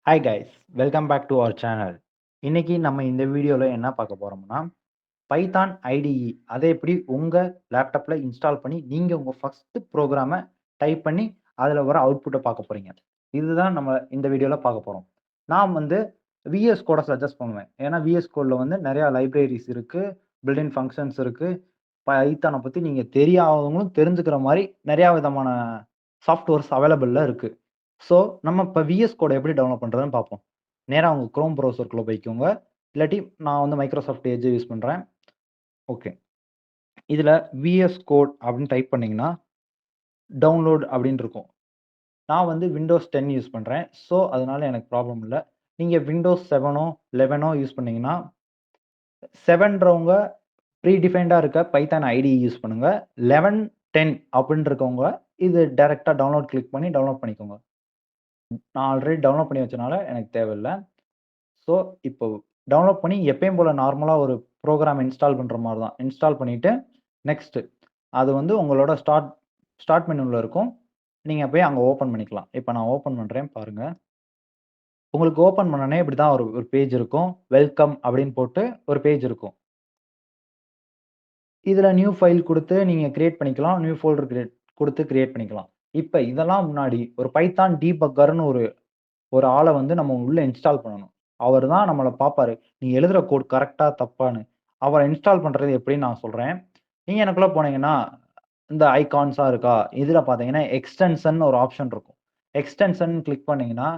Hi guys, welcome back to our channel. இன்னைக்கு நம்ம இந்த வீடியோல என்ன பார்க்க போறோம்னா, பைத்தான் ஐடிஇ அதை எப்படி உங்க லேப்டாப்ல இன்ஸ்டால் பண்ணி நீங்க உங்க ஃபர்ஸ்ட் ப்ரோகிராம டைப் பண்ணி அதுல வர அவுட்புட்ட பார்க்க போறீங்க. இதுதான் நம்ம இந்த வீடியோல பார்க்க போறோம். நான் வந்து விஎஸ் கோட சஜெஸ்ட் பண்ணுவேன். ஏன்னா விஎஸ் கோட்ல வந்து நிறைய லைப்ரரிஸ் இருக்கு, பில்ட் இன் ஃபங்ஷன்ஸ் இருக்கு. பைத்தான பத்தி நீங்க தெரியாதவங்களும் தெரிஞ்சுக்கிற மாரி நிறைய விதமான சாஃப்ட்வேர்ஸ் அவைலபிள்ல இருக்கு. ஸோ, நம்ம இப்ப விஎஸ் கோட எப்படி டவுன்லோட் பண்றதுன்னு பார்ப்போம். நேரா உங்க குரோம் ப்ரௌசர்க்குள்ள போய்க்கோங்க. இல்லாட்டி நான் வந்து மைக்ரோசாஃப்ட் எட்ஜ் யூஸ் பண்றேன். ஓகே. இதுல விஎஸ் கோட் அப்படின்னு டைப் பண்ணீங்கன்னா, டவுன்லோட் அப்படின்னு இருக்கும். நான் வந்து விண்டோஸ் 10 யூஸ் பண்றேன். ஸோ, அதனால எனக்கு ப்ராப்ளம் இல்ல. நீங்க விண்டோஸ் 7ஓ, 11ஓ யூஸ் பண்ணீங்கன்னா, 7ன்றவங்க ப்ரீ டிஃபைன்டா இருக்க பைத்தான் ஐடிஇ யூஸ் பண்ணுங்க. 11, 10 அப்படின்னு இருக்கவங்க இது டைரக்ட்டா டவுன்லோட் கிளிக் பண்ணி டவுன்லோட் பண்ணிக்கோங்க. நான் ஆல்ரெடி டவுன்லோட் பண்ணி வச்சனால எனக்கு தேவையில்ல. ஸோ, இப்போ டவுன்லோட் பண்ணி எப்பயும் போல நார்மலா ஒரு ப்ரோகிராம் இன்ஸ்டால் பண்ற மாரி தான். இன்ஸ்டால் பண்ணிட்டு, நெக்ஸ்ட் அது வந்து உங்களோட ஸ்டார்ட் மெனுல இருக்கும். நீங்க போய் அங்க ஓப்பன் பண்ணிக்கலாம். இப்ப நான் ஓப்பன் பண்றேன் பாருங்க. உங்களுக்கு ஓப்பன் பண்ணோனே இப்படி தான் ஒரு ஒரு பேஜ் இருக்கும். வெல்கம் அப்படின்னு போட்டு ஒரு பேஜ் இருக்கும். இதுல நியூ ஃபைல் குடுத்து நீங்க கிரியேட் பண்ணிக்கலாம். நியூ ஃபோல்டர் குடுத்து கிரியேட் பண்ணிக்கலாம். இப்ப இதெல்லாம் முன்னாடி ஒரு பைத்தான் டீபக்கர்ன்னு ஒரு ஒரு ஆள வந்து நம்ம உள்ள இன்ஸ்டால் பண்ணணும். அவரு தான் நம்மள பார்ப்பாரு. நீ எழுதுற கோட் கரெக்ட்டா? தப்பான்னு. அவர இன்ஸ்டால் பண்றது எப்படின்னு நான் சொல்றேன். நீங்க எனக்குள்ள போனீங்கன்னா, இந்த ஐகான்ஸா இருக்கா? இதுல பார்த்தீங்கன்னா, எக்ஸ்டென்ஷன் ஒரு ஆப்ஷன் இருக்கும். எக்ஸ்டென்ஷன் கிளிக் பண்ணீங்கன்னா,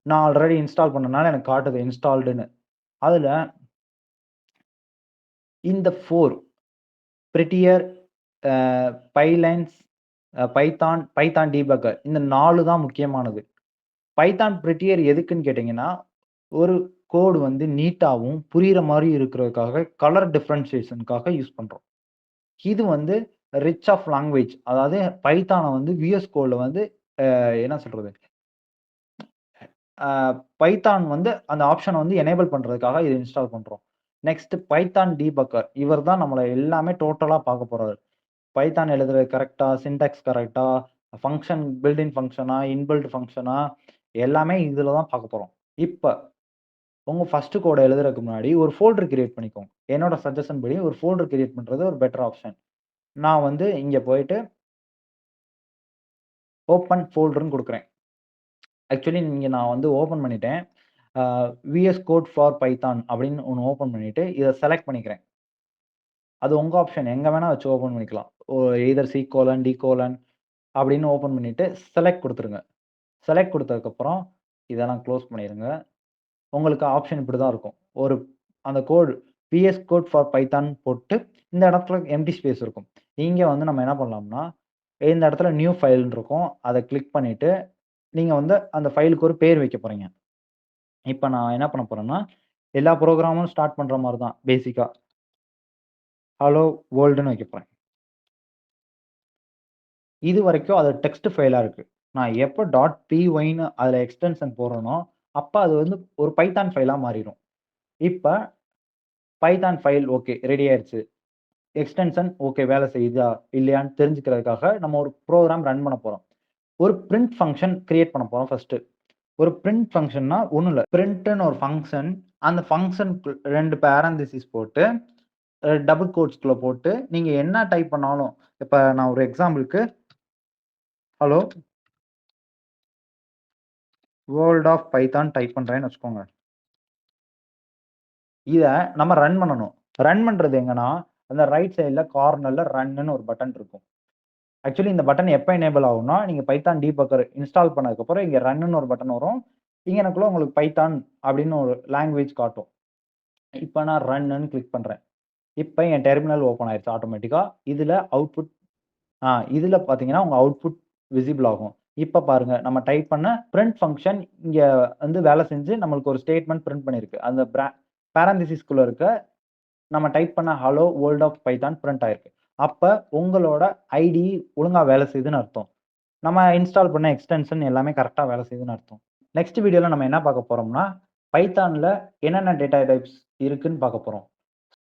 நான் ஆல்ரெடி இன்ஸ்டால் பண்ணனால எனக்கு காட்டுது இன்ஸ்டால்டுன்னு. அதுல இந்த 4 பிரிட்டியர், அ பைலைன்ஸ், பைத்தான் டீபக்கர் இந்த 4 தான் முக்கியமானது. பைத்தான் பிரிட்டியர் எதுக்குன்னு கேட்டீங்கன்னா, ஒரு கோடு வந்து நீட்டாவும், புரியிற மாரி இருக்கிறதுக்காக கலர் டிஃபரன்ஷியேஷன்க்காக யூஸ் பண்றோம். இது வந்து ரிச் ஆஃப் லாங்குவேஜ். அதாவது பைத்தான வந்து விஎஸ் கோட்ல வந்து என்ன சொல்றது? அ பைத்தான் வந்து அந்த ஆப்ஷன வந்து எனேபிள் பண்றதுக்காக இத இன்ஸ்டால் பண்றோம். Next Python debugger. இவர் தான் நம்மள எல்லாமே டோட்டலா பார்க்க போறாரு. பைத்தான் எழுதுறது கரெக்ட்டா? சின்டாக்ஸ் கரெக்ட்டா? ஃபங்ஷன் பில்ட் இன் ஃபங்ஷனா? இன்பில்ட் ஃபங்ஷனா? எல்லாமே இதுல தான் பார்க்க போறோம். இப்ப உங்க ஃபர்ஸ்ட் கோட எழுதுறதுக்கு முன்னாடி ஒரு ஃபோல்டர் கிரியேட் பண்ணிக்கோங்க. என்னோட சஜஷன் படி ஒரு ஃபோல்டர் கிரியேட் பண்றது ஒரு பெட்டர் ஆப்ஷன். நான் வந்து இங்க போயிட்டு ஓப்பன் ஃபோல்டர்ன்னு குடுக்குறேன். ஆக்சுவலி நான் வந்து ஓப்பன் பண்ணிட்டேன். அ விஎஸ் கோட் ஃபார் பைத்தான் அப்படின்னு ஒண்ணு ஓப்பன் பண்ணிட்டு, இத செலக்ட் பண்ணிக்கிறேன். அது உங்க ஆப்ஷன். எங்க வேணா வச்சு ஓப்பன் பண்ணிக்கலாம். Either C colon, D colon அப்படின்னு ஓப்பன் பண்ணிட்டு செலக்ட் குடுத்துருங்க. செலக்ட் குடுத்ததுக்கப்புறம் இதெல்லாம் குளோஸ் பண்ணிருங்க. உங்களுக்கு ஆப்ஷன் இப்படி தான் இருக்கும். ஒரு அந்த code VS code for Python போட்டு இந்த இடத்துல எம்ப்டி ஸ்பேஸ் இருக்கும். இங்க வந்து நம்ம என்ன பண்ணலாம்னா, இந்த இடத்துல நியூ ஃபைல்ன்னு இருக்கும். அத கிளிக் பண்ணிட்டு, நீங்க வந்து அந்த ஃபைலுக்கு ஒரு பேர் வைக்க போறீங்க. இப்ப நான் என்ன பண்ண போறேன்னா, எல்லா புரோகிராமும் ஸ்டார்ட் பண்ற மாரி தான் பேசிக்கா. ஹலோ வேர்ல்டுன்னு வைக்க போறேன். இதுவரைக்கும் அது டெக்ஸ்ட் ஃபைலா இருக்கு. நான் எப்ப .pyன்னு அதுல எக்ஸ்டென்ஷன் போடுறேனோ, அப்ப அது வந்து ஒரு பைத்தான் ஃபைலா மாறிரும். இப்ப பைத்தான் ஃபைல் ஓகே ரெடி ஆயிருச்சு. எக்ஸ்டென்ஷன் ஓகே வேலை செய்யுதா? இல்லையான்னு தெரிஞ்சுக்கிறதுக்காக நம்ம ஒரு புரோகிராம் ரன் பண்ண போறோம். ஒரு பிரின்ட் ஃபங்ஷன் கிரியேட் பண்ண போறோம் ஃபர்ஸ்ட்டு. ஒரு பிரின்ட் ஃபங்ஷன்னா ஒண்ணும் இல்ல. பிரிண்ட்ன்னு ஒரு ஃபங்ஷன். அந்த ஃபங்ஷனுக்கு 2 பேரந்தசிஸ் போட்டு, டபுள் கோட்ஸ்குள்ள போட்டு, நீங்க என்ன டைப் பண்ணாலும், இப்ப நான் ஒரு எக்ஸாம்பிள்க்கு hello world of Python type பண்றேன்னு வச்சுக்கோங்க. இத நம்ம ரன் பண்ணணும். ரன் பண்றது எங்கன்னா, அந்த ரைட் சைட்ல கார்னர்ல ரன்னுன்னு ஒரு பட்டன் இருக்கும். ஆக்சுவலி இந்த பட்டன் எப்ப எனேபிள் ஆகும்னா, நீங்க பைத்தான் டீபக்கர் இன்ஸ்டால் பண்ணதுக்கப்புறம் இங்க ரன்னுன்னு ஒரு பட்டன் வரும். இங்கனக்குள்ள உங்களுக்கு பைத்தான் அப்படின்னு ஒரு லாங்குவேஜ் காட்டும். இப்ப நான் ரன்னுன்னு கிளிக் பண்றேன். இப்ப என் டெர்மினல் ஓப்பன் ஆயிருச்சு ஆட்டோமேட்டிக்கா. இதுல அவுட்புட் இதுல பார்த்தீங்கன்னா, உங்க அவுட்புட் விசிபிள் ஆகும். இப்ப பாருங்க, நம்ம டைப் பண்ண பிரின்ட் ஃபங்ஷன் இங்க வந்து வேலை செஞ்சு நம்மளுக்கு ஒரு ஸ்டேட்மெண்ட் பிரின்ட் பண்ணியிருக்கு. அந்த பேரந்தசிஸ்குள்ள இருக்க நம்ம டைப் பண்ண hello world of Python print ஆயிருக்கு. அப்ப உங்களோட ஐடிஇ ஒழுங்கா வேலை செய்யுதுன்னு அர்த்தம். நம்ம இன்ஸ்டால் பண்ண எக்ஸ்டென்ஷன் எல்லாமே கரெக்ட்டா வேலை செய்யுதுன்னு அர்த்தம். நெக்ஸ்ட் வீடியோல நம்ம என்ன பார்க்க போறோம்னா, பைத்தான்ல என்னென்ன டேட்டா டைப்ஸ் இருக்குன்னு பார்க்க போறோம்.